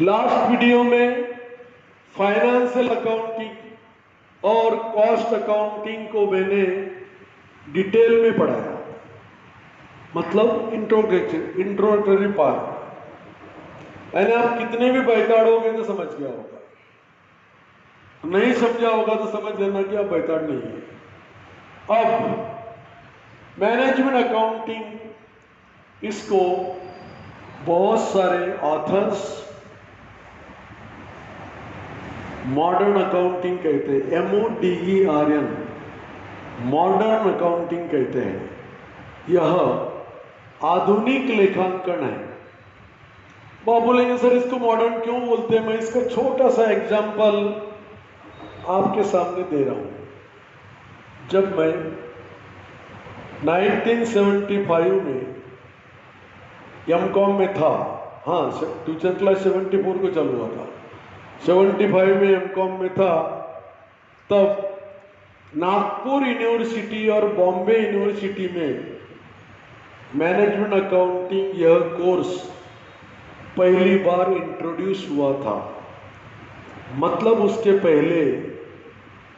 Last video में financial accounting और cost accounting को मैंने डिटेल में पढ़ाया, मतलब इंट्रोडक्टरी पार्ट। यानी आप कितने भी बैताड़ोगे तो समझ गया होगा, नहीं समझा होगा तो समझ लेना कि आप बैताड़ नहीं है। अब मैनेजमेंट अकाउंटिंग, इसको बहुत सारे ऑथर्स मॉडर्न अकाउंटिंग कहते हैं, MODERN, मॉडर्न अकाउंटिंग कहते हैं। यह आधुनिक लेखांकन है। वो आप बोलेंगे सर इसको मॉडर्न क्यों बोलते हैं? मैं इसका छोटा सा एग्जांपल आपके सामने दे रहा हूं। जब मैं 1975 में MCOM में था, हाँ ट्यूशन क्लास 74 को चालू हुआ था, 75 में MCOM में था, तब नागपुर यूनिवर्सिटी और बॉम्बे यूनिवर्सिटी में मैनेजमेंट अकाउंटिंग यह कोर्स पहली बार इंट्रोड्यूस हुआ था। मतलब उसके पहले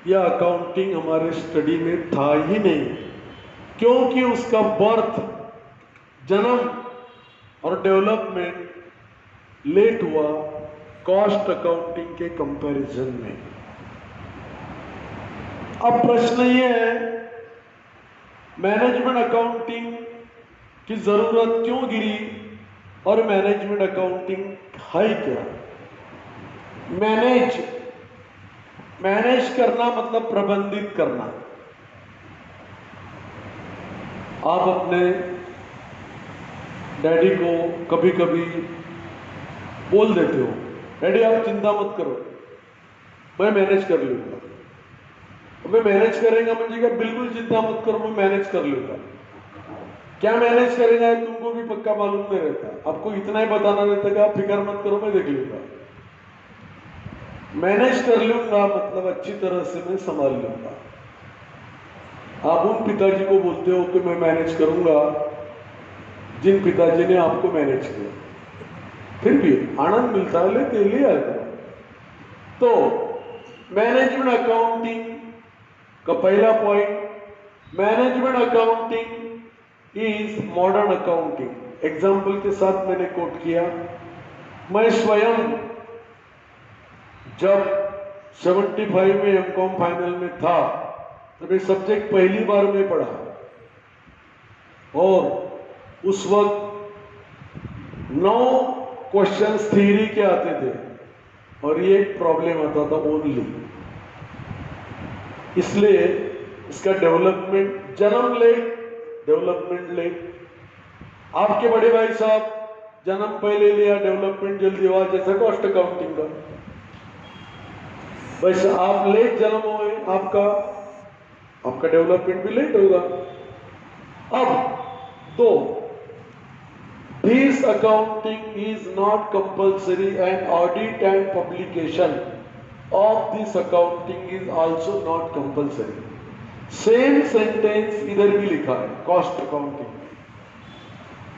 यह अकाउंटिंग हमारे स्टडी में था ही नहीं, क्योंकि उसका बर्थ, जन्म और डेवलपमेंट लेट हुआ कॉस्ट अकाउंटिंग के कंपैरिजन में। अब प्रश्न ये है, मैनेजमेंट अकाउंटिंग की जरूरत क्यों गिरी और मैनेजमेंट अकाउंटिंग है क्या? मैनेज करना मतलब प्रबंधित करना। आप अपने डैडी को कभी कभी बोल देते हो, डैडी आप चिंता मत करो, मैं मैनेज कर लूंगा। मैं मैनेज करेगा मुझे क्या? बिल्कुल चिंता मत करो, मैं मैनेज कर लूंगा। क्या मैनेज करेगा तुमको भी पक्का मालूम नहीं रहता, आपको इतना ही बताना रहता कि आप फिक्र मत करो, मैं देख लूंगा। मैनेज कर लूंगा मतलब अच्छी तरह से मैं संभाल लूंगा। आप उन पिताजी को बोलते हो कि मैं मैनेज करूंगा जिन पिताजी ने आपको मैनेज किया, फिर भी आनंद मिलता है, लेते ले आता। तो मैनेजमेंट अकाउंटिंग का पहला point, management accounting is modern accounting. Example के साथ मैंने कोट किया, मैं स्वयं जब 75 में MCOM फाइनल में था तब ये सब्जेक्ट पहली बार में पढ़ा, और उस वक्त 9 क्वेश्चंस थ्योरी के आते थे और ये एक प्रॉब्लम आता था ओनली। इसलिए इसका डेवलपमेंट, जन्म लेट, डेवलपमेंट लेट। आपके बड़े भाई साहब जन्म पहले लिया, डेवलपमेंट जल्दी हुआ, जैसा कॉस्ट अकाउंटिंग का। वैसे आप लेट जन्म हुए, आपका डेवलपमेंट भी लेट होगा। अब तो this accounting is not compulsory and audit and publication of this accounting is also not compulsory. Same sentence इधर भी लिखा है कॉस्ट अकाउंटिंग में,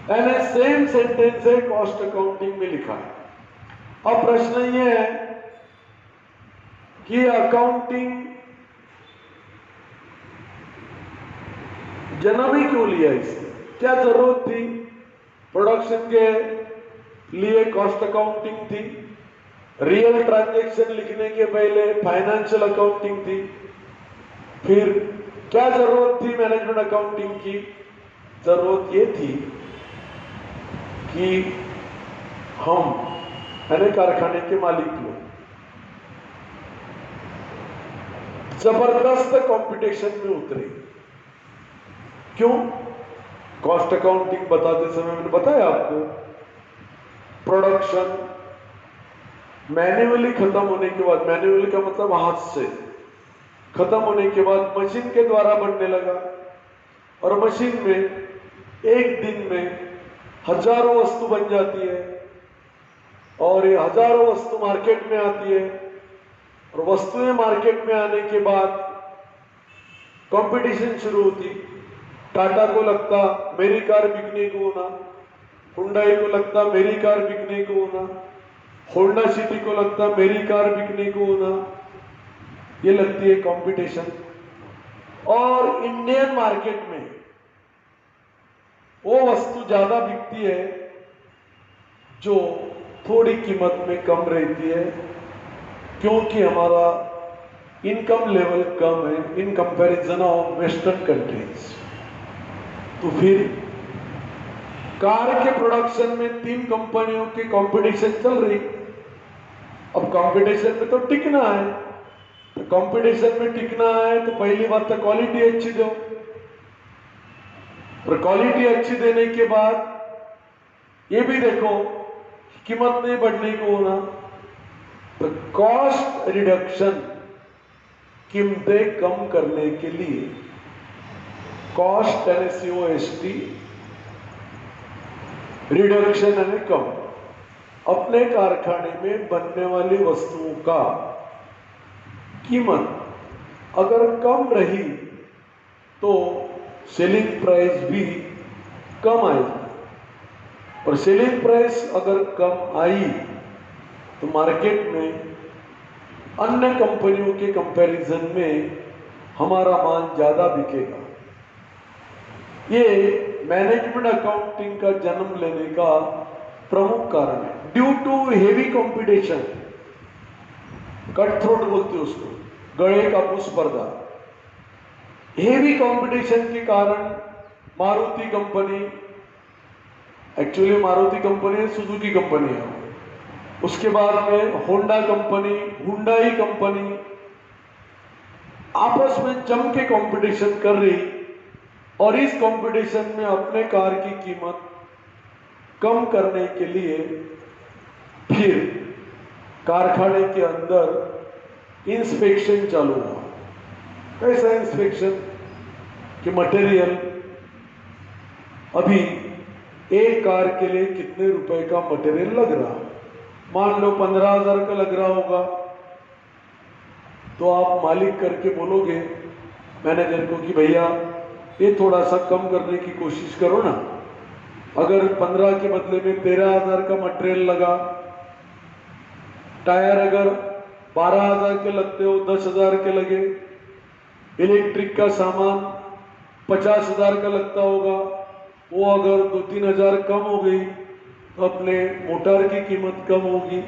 एंड सेम सेंटेंस है कॉस्ट अकाउंटिंग में लिखा है। अब प्रश्न ये है कि अकाउंटिंग जन्म ही क्यों लिया? इसकी क्या जरूरत थी? प्रोडक्शन के लिए कॉस्ट अकाउंटिंग थी, रियल ट्रांजैक्शन लिखने के पहले फाइनेंशियल अकाउंटिंग थी, फिर क्या जरूरत थी मैनेजमेंट अकाउंटिंग की? जरूरत ये थी कि हम यानी कारखाने के मालिक लोग जबरदस्त कंपटीशन में उतरे। क्यों? कॉस्ट अकाउंटिंग बताते समय मैंने बताया आपको, प्रोडक्शन मैन्युअली खत्म होने के बाद, मैन्युअली का मतलब हाथ से खत्म होने के बाद मशीन के द्वारा बनने लगा, और मशीन में एक दिन में हजारों वस्तु बन जाती है, और ये हजारों वस्तु मार्केट में आती है, और वस्तुएं मार्केट में आने के बाद कंपटीशन शुरू होती। टाटा को लगता मेरी कार बिकने को होना, हुंडई को लगता मेरी कार बिकने को होना, होंडा सिटी को लगता है मेरी कार बिकने को होना, ये लगती है कंपटीशन। और इंडियन मार्केट में वो वस्तु ज्यादा बिकती है जो थोड़ी कीमत में कम रहती है, क्योंकि हमारा इनकम लेवल कम है in comparison of western countries. तो फिर कार के प्रोडक्शन में 3 कंपनियों की कंपटीशन चल रही। अब कंपटीशन में तो टिकना है, तो कंपटीशन में टिकना है तो पहली बात तो क्वालिटी अच्छी दो, और क्वालिटी अच्छी देने के बाद ये भी देखो कीमत नहीं बढ़ने को होना, तो कॉस्ट रिडक्शन, कीमतें कम करने के लिए कॉस्ट यानी COST, रिडक्शन यानी कम। अपने कारखाने में बनने वाली वस्तुओं का कीमत अगर कम रही तो सेलिंग प्राइस भी कम आएगी, और सेलिंग प्राइस अगर कम आई तो मार्केट में अन्य कंपनियों के कंपैरिजन में हमारा माल ज्यादा बिकेगा। ये मैनेजमेंट अकाउंटिंग का जन्म लेने का प्रमुख कारण है। Due to heavy competition, cut throat बोलते हैं उसको, गले कापूस स्पर्धा, हेवी कंपटीशन के कारण Maruti company, actually Maruti company Suzuki company है, उसके बाद में होंडा कंपनी, हुंडई कंपनी आपस में जम के कंपटीशन कर रही, और इस कंपटीशन में अपने कार की कीमत कम करने के लिए फिर कारखाने के अंदर इंस्पेक्शन चालू हुआ। कैसा इंस्पेक्शन कि मटेरियल, अभी एक कार के लिए कितने रुपए का मटेरियल लग रहा, मान लो 15,000 का लग रहा होगा, तो आप मालिक करके बोलोगे मैनेजर को कि भैया ये थोड़ा सा कम करने की कोशिश करो ना। अगर 15 के बदले में 13,000 का मटेरियल लगा, टायर अगर 12,000 के लगते हो 10,000 के लगे, इलेक्ट्रिक का सामान 50,000 का लगता होगा, वो अगर 2-3 हजार कम हो गई तो अपने मोटर की कीमत कम होगी,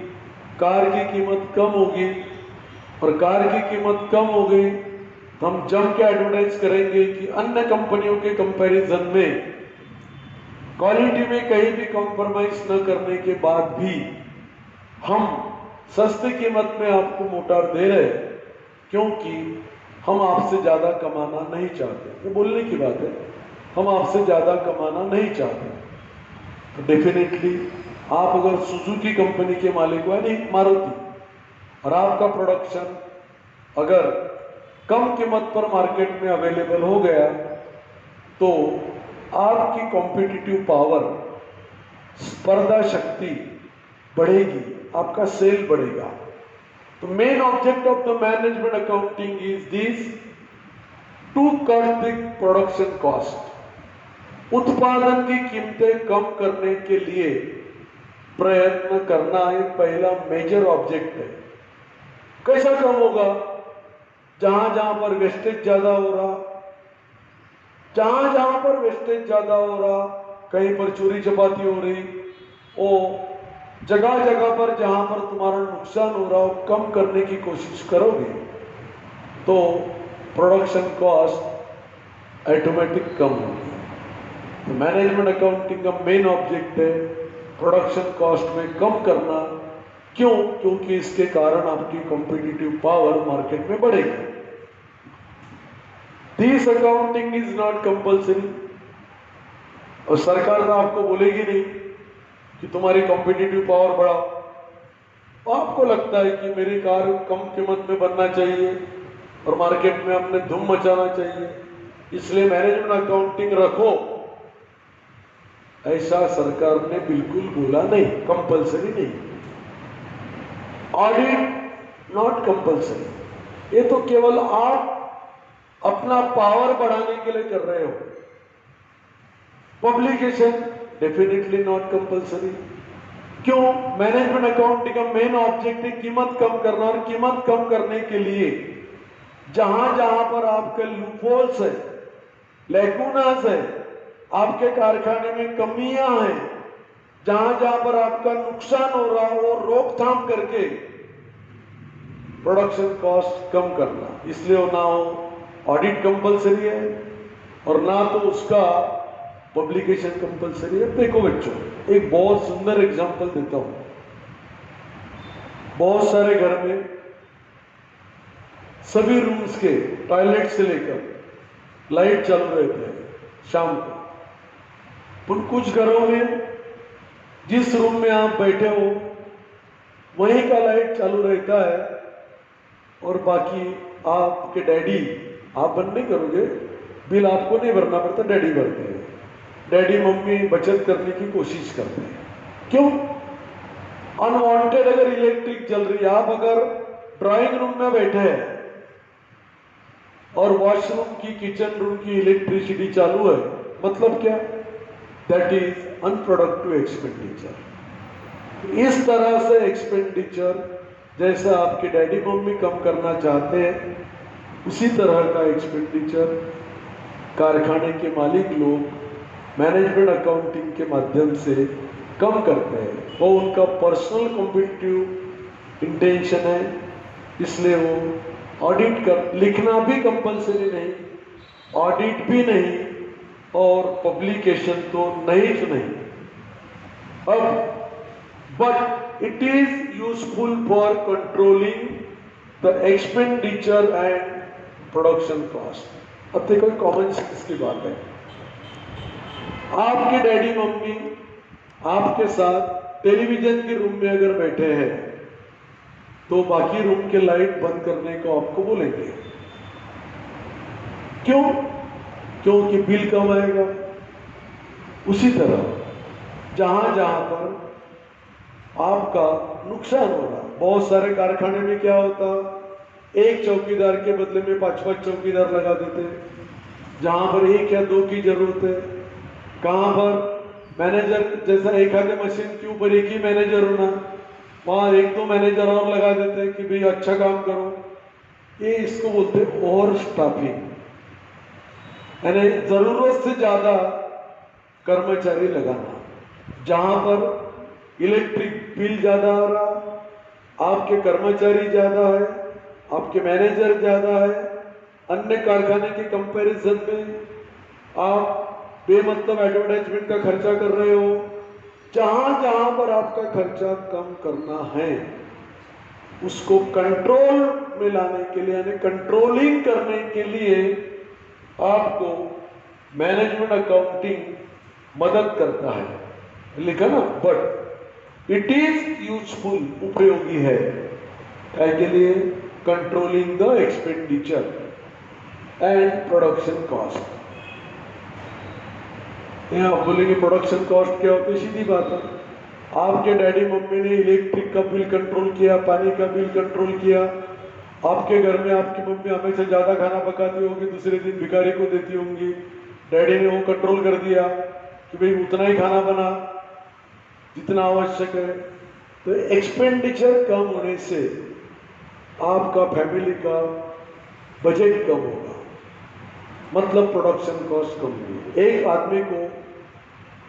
कार की कीमत कम होगी, और कार की कीमत कम हो गई तो हम जम के एडवर्टाइज करेंगे कि अन्य कंपनियों के कंपैरिजन में क्वालिटी में कहीं भी कॉम्प्रोमाइज न करने के बाद भी हम सस्ती कीमत में आपको मोटर दे रहे हैं, क्योंकि हम आपसे ज्यादा कमाना नहीं चाहते। ये बोलने की बात है, हम आपसे ज्यादा कमाना नहीं चाहते। तो डेफिनेटली आप अगर सुजुकी कंपनी के मालिक हो यानी मारुति, और आपका प्रोडक्शन अगर कम कीमत पर मार्केट में अवेलेबल हो गया तो आपकी कॉम्पिटिटिव पावर, स्पर्धा शक्ति बढ़ेगी, आपका सेल बढ़ेगा। तो main object of the management accounting is this, to cut the production cost, उत्पादन की कीमतें कम करने के लिए प्रयत्न करना एक पहला मेजर ऑब्जेक्ट है। कैसा कम होगा? जहां जहां पर वेस्टेज ज्यादा हो रहा, जहां जहां पर वेस्टेज ज्यादा हो रहा, कहीं पर चोरी चपाती हो रही, वो जगह जगह पर जहां पर तुम्हारा नुकसान हो रहा हो कम करने की कोशिश करोगे तो प्रोडक्शन कॉस्ट ऑटोमेटिक कम होगी। तो मैनेजमेंट अकाउंटिंग का मेन ऑब्जेक्ट है प्रोडक्शन कॉस्ट में कम करना। क्यों? क्योंकि इसके कारण आपकी कॉम्पिटिटिव पावर मार्केट में बढ़ेगी। This accounting is not compulsory, और सरकार तो आपको बोलेगी नहीं कि तुम्हारी कॉम्पिटिटिव पावर बढ़ाओ। आपको लगता है कि मेरी कार कम कीमत में बनना चाहिए और मार्केट में अपने धूम मचाना चाहिए, इसलिए मैनेजमेंट अकाउंटिंग रखो, ऐसा सरकार ने बिल्कुल बोला नहीं, कंपल्सरी नहीं। ऑडिट नॉट कंपल्सरी, ये तो केवल आप अपना पावर बढ़ाने के लिए कर रहे हो। पब्लिकेशन डेफिनेटली नॉट कंपल्सरी, क्यों? मैनेजमेंट अकाउंटिंग का मेन ऑब्जेक्ट है कीमत कम करना, और कीमत कम करने के लिए जहां जहां पर आपके लूपहोल्स है, लैकूनास है, आपके कारखाने में कमियां हैं, जहां जहां पर आपका नुकसान हो रहा है, वो रोकथाम करके प्रोडक्शन कॉस्ट कम करना। इसलिए वो ना हो ऑडिट कंपलसरी है और ना तो उसका पब्लिकेशन कंपलसरी है। देखो बच्चों, एक बहुत सुंदर एग्जांपल देता हूं। बहुत सारे घर में सभी रूम्स के टॉयलेट से लेकर लाइट चालू रहते हैं शाम को, पर कुछ घरों में जिस रूम में आप बैठे हो वहीं का लाइट चालू रहता है, और बाकी आपके डैडी, आप बंद नहीं करोगे, बिल आपको नहीं भरना पड़ता, डैडी भरते हैं। डैडी मम्मी बचत करने की कोशिश करते हैं। क्यों? अनवांटेड अगर इलेक्ट्रिक जल रही है, आप अगर ड्राइंग रूम में बैठे हैं और वॉशरूम की, किचन रूम की इलेक्ट्रिसिटी चालू है, मतलब क्या? That is unproductive expenditure. इस तरह से एक्सपेंडिचर जैसा आपके डैडी मम्मी कम करना चाहते हैं, उसी तरह का एक्सपेंडिचर कारखाने के मालिक लोग मैनेजमेंट अकाउंटिंग के माध्यम से कम करते हैं। वो उनका पर्सनल कॉम्पिटिटिव इंटेंशन है, इसलिए वो ऑडिट कर, लिखना भी कंपलसरी नहीं, ऑडिट भी नहीं, और पब्लिकेशन तो नहीं तो नहीं। अब but it is useful for controlling the expenditure and production cost. अब देखो कॉमन सेंस की बात है, आपके डैडी मम्मी आपके साथ टेलीविजन के रूम में अगर बैठे हैं तो बाकी रूम के लाइट बंद करने को आपको बोलेंगे। क्यों? क्योंकि बिल कम आएगा। उसी तरह जहां जहां पर आपका नुकसान हो रहा, बहुत सारे कारखाने में क्या होता, एक चौकीदार के बदले में 5-5 चौकीदार लगा देते हैं। जहां पर 1 या 2 की जरूरत है, कहां पर मैनेजर जैसा एक आधे मशीन के ऊपर एक ही मैनेजर होना, वहां 1-2 मैनेजर और लगा देते हैं कि भाई अच्छा काम करो। ये इसको बोलते हैं ओवर स्टाफिंग, यानी जरूरत से ज्यादा कर्मचारी लगाना। जहां पर इलेक्ट्रिक बिल ज्यादा आ रहा, आपके कर्मचारी ज्यादा है, आपके मैनेजर ज्यादा है, अन्य कारखाने के कंपैरिजन में आप बेमतलब एडवर्टाइजमेंट का खर्चा कर रहे हो। जहां जहां पर आपका खर्चा कम करना है, उसको कंट्रोल में लाने के लिए, यानी कंट्रोलिंग करने के लिए आपको मैनेजमेंट अकाउंटिंग मदद करता है। लिखा ना, बट इट इज यूजफुल, उपयोगी है के लिए controlling the expenditure and production cost. आप बोलेंगे प्रोडक्शन कॉस्ट क्या होती है? सीधी बात है, आपके डैडी मम्मी ने इलेक्ट्रिक का बिल कंट्रोल किया, पानी का बिल कंट्रोल किया, आपके घर में आपकी मम्मी हमेशा ज्यादा खाना पकाती होगी, दूसरे दिन भिखारी को देती होंगी, डैडी ने वो कंट्रोल कर दिया कि भाई उतना ही खाना बना जितना आवश्यक है। तो एक्सपेंडिचर कम होने से आपका फैमिली का बजट कम होगा, मतलब प्रोडक्शन कॉस्ट कम होगी। एक आदमी को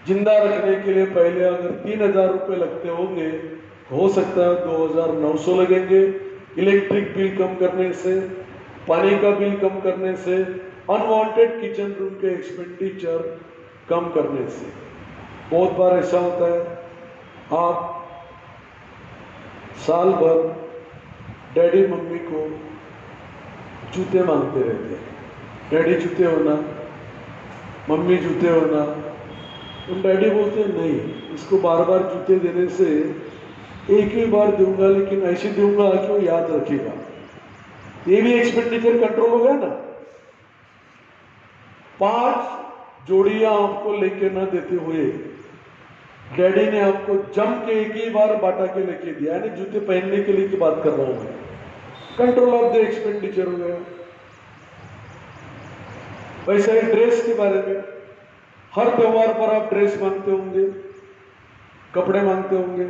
जिंदा रखने के लिए पहले अगर 3,000 रुपये लगते होंगे, हो सकता है 2,900 लगेंगे। इलेक्ट्रिक बिल कम करने से, पानी का बिल कम करने से, अनवांटेड किचन रूम के एक्सपेंडिचर कम करने से। बहुत बार ऐसा होता है, आप साल भर डैडी मम्मी को जूते मांगते रहते हैं, डैडी जूते होना, मम्मी जूते होना। तो डैडी बोलते हैं नहीं, इसको बार बार जूते देने से एक ही बार दूंगा, लेकिन ऐसे दूंगा कि वो याद रखेगा। ये भी एक्सपेंडिचर कंट्रोल हो गया ना। 5 जोड़ियां आपको लेके ना देते हुए डैडी ने आपको जम के एक ही बार बांटा के लेके दिया, यानी जूते पहनने के लिए की बात कर रहा हूं मैं। कंट्रोल ऑफ द एक्सपेंडिचर हो गया। वैसे ही ड्रेस के बारे में, हर त्योहार पर आप ड्रेस मांगते होंगे, कपड़े मांगते होंगे।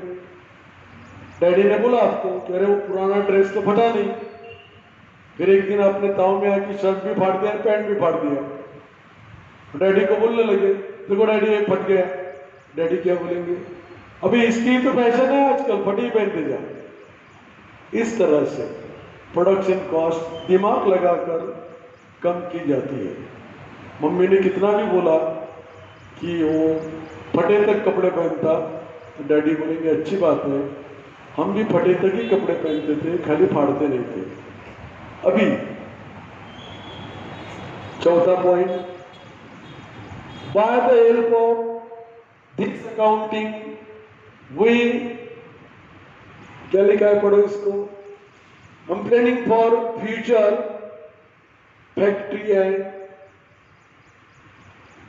डैडी ने बोला आपको कि अरे वो पुराना ड्रेस तो फटा नहीं। फिर एक दिन आपने ताव में आके शर्ट भी फाड़ दिया, पैंट भी फाड़ दिया। डैडी को बोलने लगे, देखो डैडी ये फट गया। डैडी क्या बोलेंगे, अभी इसकी तो फैशन है आजकल, फटी पहनते जा। इस तरह से प्रोडक्शन कॉस्ट दिमाग लगाकर कम की जाती है। मम्मी ने कितना भी बोला कि वो फटे तक कपड़े पहनता, तो डैडी बोलेंगे अच्छी बात है, हम भी फटे तक ही कपड़े पहनते थे, खाली फाड़ते नहीं थे। अभी चौथा point, by the help of this accounting we, क्या लिखा है पढ़ो इसको, हम planning for future factory and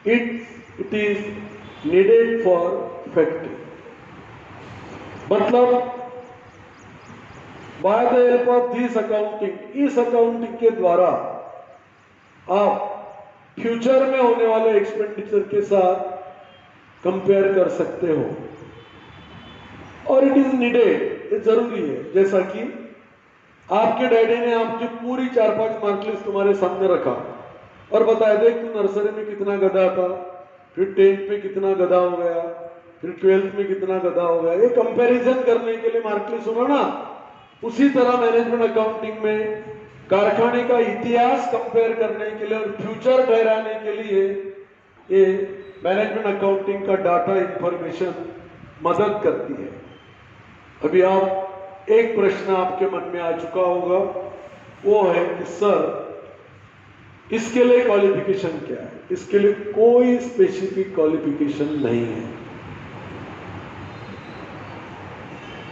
it is needed for factory. मतलब by the help of this accounting, इस अकाउंटिंग के द्वारा आप फ्यूचर में होने वाले एक्सपेंडिचर के साथ कंपेयर कर सकते हो। और इट इज नीडेड, ये जरूरी है। जैसा कि आपके डैडी ने आपकी पूरी 4-5 मार्कलिस्ट तुम्हारे सामने रखा और बताया, देख तू नर्सरी में कितना गधा था, फिर 10th में कितना गधा हो गया, फिर 12th में कितना गधा हो गया। ये कंपैरिजन करने के लिए मार्कलिस्ट सुनो ना। उसी तरह मैनेजमेंट अकाउंटिंग में कारखाने का इतिहास कंपेयर करने के लिए और फ्यूचर ठहराने के लिए ये मैनेजमेंट अकाउंटिंग का डाटा इंफॉर्मेशन मदद करती है। अभी आप एक प्रश्न आपके मन में आ चुका होगा, वो है कि सर इसके लिए क्वालिफिकेशन क्या है? इसके लिए कोई स्पेसिफिक क्वालिफिकेशन नहीं है।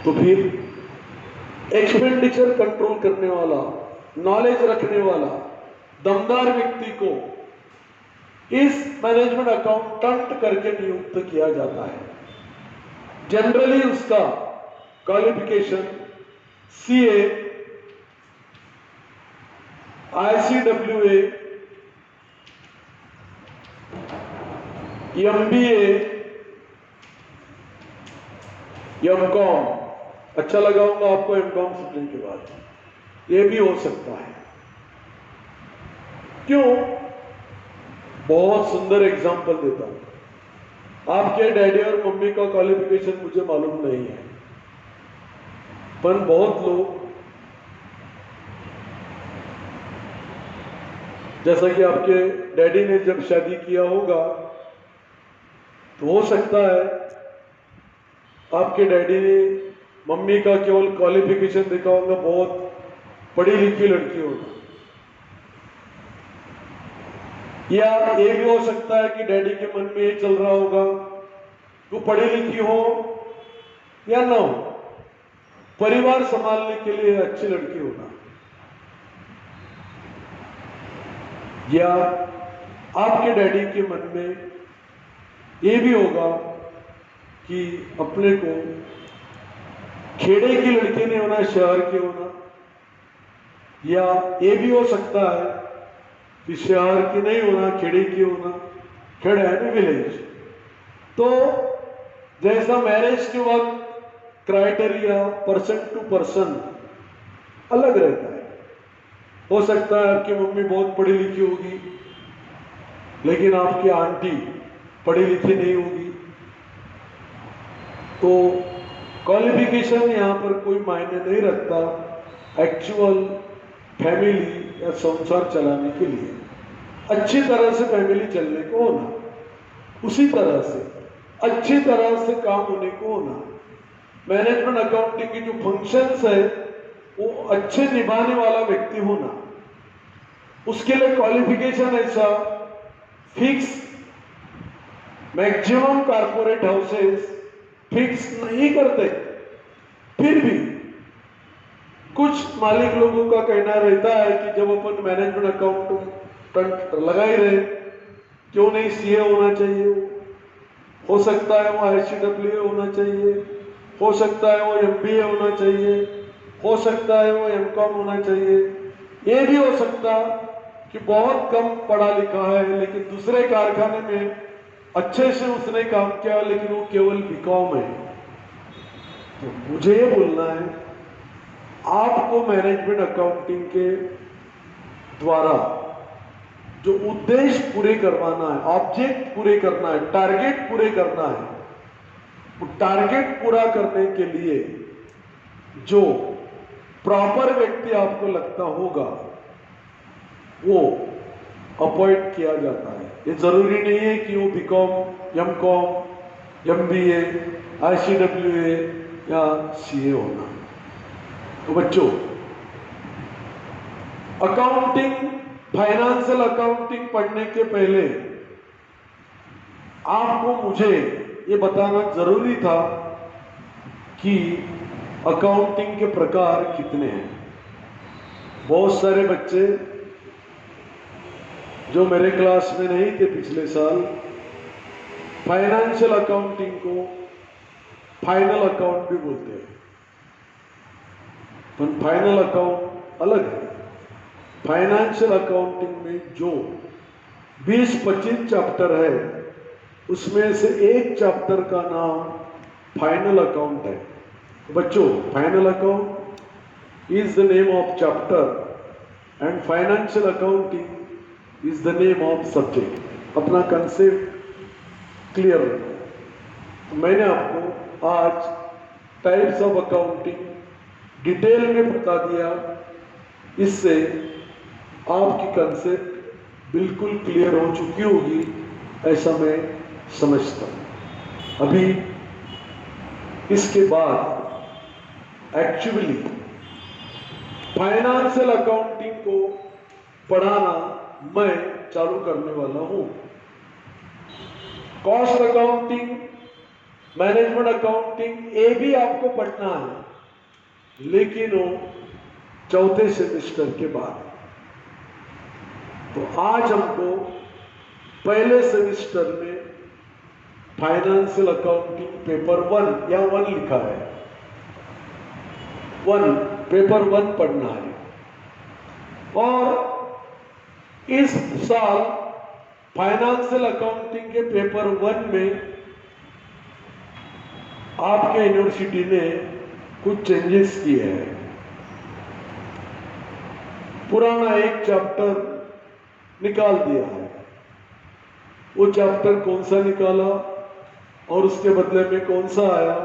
तो फिर एक्सपेंडिचर कंट्रोल करने वाला, नॉलेज रखने वाला दमदार व्यक्ति को इस मैनेजमेंट अकाउंटेंट करके नियुक्त किया जाता है। जनरली उसका qualification CA, ICWA, MBA, MCOM, अच्छा लगा होगा आपको MCOM सुनने के बाद, ये भी हो सकता है। क्यों? बहुत सुंदर एग्जांपल देता हूं। आपके डैडी और मम्मी का क्वालिफिकेशन मुझे मालूम नहीं है, पर बहुत लोग, जैसा कि आपके डैडी ने जब शादी किया होगा तो हो सकता है आपके डैडी ने मम्मी का केवल क्वालिफिकेशन देखा होगा, बहुत पढ़ी लिखी लड़की होगा। या ये भी हो सकता है कि डैडी के मन में ये चल रहा होगा, तू पढ़ी लिखी हो या ना हो, परिवार संभालने के लिए अच्छी लड़की होना। या आपके डैडी के मन में ये भी होगा कि अपने को खेड़े की लड़की नहीं होना, शहर की होना। या ये भी हो सकता है कि शहर की नहीं होना, खेड़े की होना। खेड़ा है ना, विलेज। तो जैसा मैरिज के वक्त क्राइटेरिया पर्सन टू पर्सन अलग रहता है। हो सकता है आपकी मम्मी बहुत पढ़ी लिखी होगी, लेकिन आपकी आंटी पढ़ी लिखी नहीं होगी। तो क्वालिफिकेशन यहाँ पर कोई मायने नहीं रखता एक्चुअल फैमिली या संसार चलाने के लिए। अच्छी तरह से फैमिली चलने को होना, उसी तरह से अच्छी तरह से काम होने को होना। मैनेजमेंट अकाउंटिंग की जो फंक्शंस है वो अच्छे निभाने वाला व्यक्ति होना। उसके लिए क्वालिफिकेशन ऐसा fix, maximum corporate houses fix नहीं करते। फिर भी कुछ मालिक लोगों का कहना रहता है कि जब अपन मैनेजमेंट अकाउंटेंट लगा ही रहे, क्यों नहीं CA होना चाहिए, हो सकता है वो ICWA होना चाहिए, हो सकता है वो MBA होना चाहिए, हो सकता है वो MCOM होना चाहिए। ये भी हो सकता कि बहुत कम पढ़ा लिखा है लेकिन दूसरे कारखाने में अच्छे से उसने काम किया, लेकिन वो केवल BCom है, तो मुझे ये बोलना है, आपको मैनेजमेंट अकाउंटिंग के द्वारा जो उद्देश्य पूरे करवाना है, ऑब्जेक्ट पूरे करना है, टारगेट पूरे करना है, वो टारगेट पूरा करने के लिए जो प्रॉपर व्यक्ति आपको लगता होगा वो अपॉइंट किया जाता है। ये जरूरी नहीं है कि वो बीकॉम, एमकॉम, एमबीए, आईसीडब्ल्यूए या सीए होना। तो बच्चों, अकाउंटिंग, फाइनेंशियल अकाउंटिंग पढ़ने के पहले आपको मुझे ये बताना जरूरी था कि अकाउंटिंग के प्रकार कितने हैं। बहुत सारे बच्चे जो मेरे क्लास में नहीं थे पिछले साल, फाइनेंशियल अकाउंटिंग को फाइनल अकाउंट भी बोलते हैं, पर फाइनल अकाउंट अलग है। फाइनेंशियल अकाउंटिंग में जो 20-25 चैप्टर है, उसमें से एक चैप्टर का नाम फाइनल अकाउंट है। बच्चों, final account is the name of chapter and financial accounting is the name of subject. अपना कंसेप्ट क्लियर रखो। मैंने आपको आज टाइप्स ऑफ अकाउंटिंग डिटेल में बता दिया, इससे आपकी कंसेप्ट बिल्कुल क्लियर हो चुकी होगी, ऐसा मैं समझता हूँ। अभी इसके बाद एक्चुअली फाइनेंशियल अकाउंटिंग को पढ़ाना मैं चालू करने वाला हूं। कॉस्ट अकाउंटिंग, मैनेजमेंट अकाउंटिंग, ये भी आपको पढ़ना है, लेकिन वो चौथे सेमेस्टर के बाद। तो आज हमको पहले सेमेस्टर में फाइनेंशियल अकाउंटिंग पेपर 1 या 1 लिखा है, पेपर 1 पढ़ना है। और इस साल फाइनेंशियल अकाउंटिंग के पेपर 1 में आपके यूनिवर्सिटी ने कुछ चेंजेस किए हैं। पुराना एक चैप्टर निकाल दिया है। वो चैप्टर कौन सा निकाला और उसके बदले में कौन सा आया,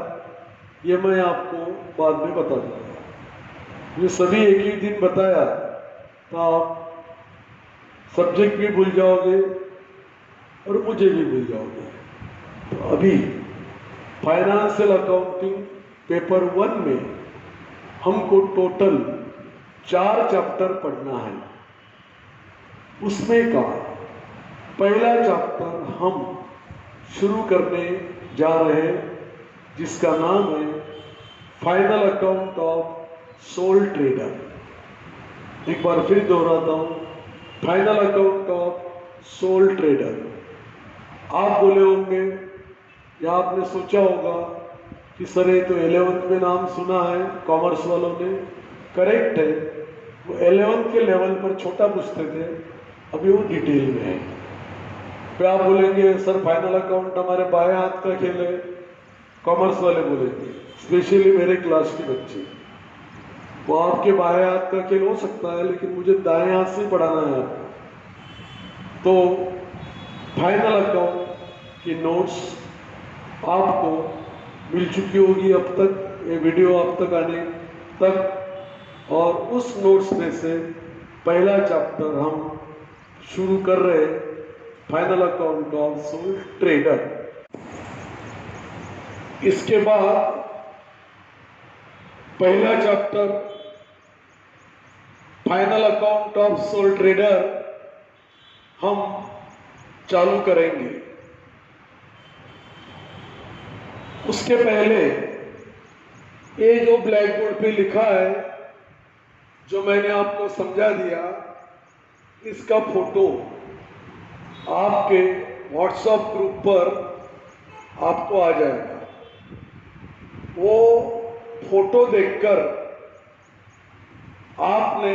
ये मैं आपको बाद में बता दूंगा। ये सभी एक ही दिन बताया तो आप सब्जेक्ट भी भूल जाओगे और मुझे भी भूल जाओगे। तो अभी फाइनेंशियल अकाउंटिंग पेपर 1 में हमको टोटल 4 चैप्टर पढ़ना है। उसमें का पहला चैप्टर हम शुरू करने जा रहे हैं, जिसका नाम है final account of soul trader. एक बार फिर दोहराता हूं, final account of soul trader. आप बोले होंगे या आपने सोचा होगा कि सर ये तो 11th में नाम सुना है कॉमर्स वालों ने। करेक्ट है, वो 11th के लेवल पर छोटा पूछते थे, अभी वो डिटेल में है। फिर आप बोलेंगे सर फाइनल अकाउंट हमारे बाएं हाथ का खेल है, कॉमर्स वाले बोलेंगे, स्पेशली मेरे क्लास के बच्चे। वो आपके बाएं हाथ का खेल हो सकता है, लेकिन मुझे दाएं हाथ से पढ़ाना है आपको। तो फाइनल अकाउंट की नोट्स आपको मिल चुकी होगी अब तक, ये वीडियो आप तक आने तक। और उस नोट्स में से पहला चैप्टर हम शुरू कर रहे हैं, final account of soul trader. इसके बाद पहला chapter final account of soul trader हम चालू करेंगे। उसके पहले ये जो ब्लैक बोर्ड पे लिखा है, जो मैंने आपको समझा दिया, इसका फोटो आपके व्हाट्सएप ग्रुप पर आपको आ जाएगा। वो फोटो देखकर आपने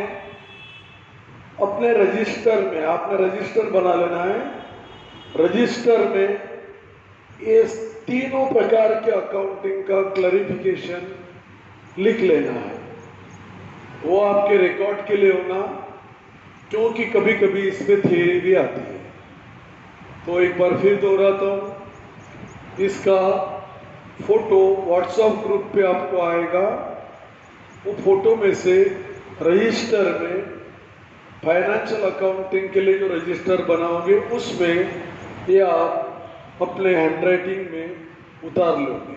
अपने रजिस्टर में, आपने रजिस्टर बना लेना है। रजिस्टर में ये तीनों प्रकार के अकाउंटिंग का क्लैरिफिकेशन लिख लेना है। वो आपके रिकॉर्ड के लिए होना, क्योंकि कभी कभी इसमें थियरी भी आती है। तो एक बार फिर दोहराता हूँ, इसका फोटो व्हाट्सएप ग्रुप पे आपको आएगा। वो फोटो में से रजिस्टर में फाइनेंशियल अकाउंटिंग के लिए जो रजिस्टर बनाओगे उसमें ये आप अपने हैंडराइटिंग में उतार लोगे।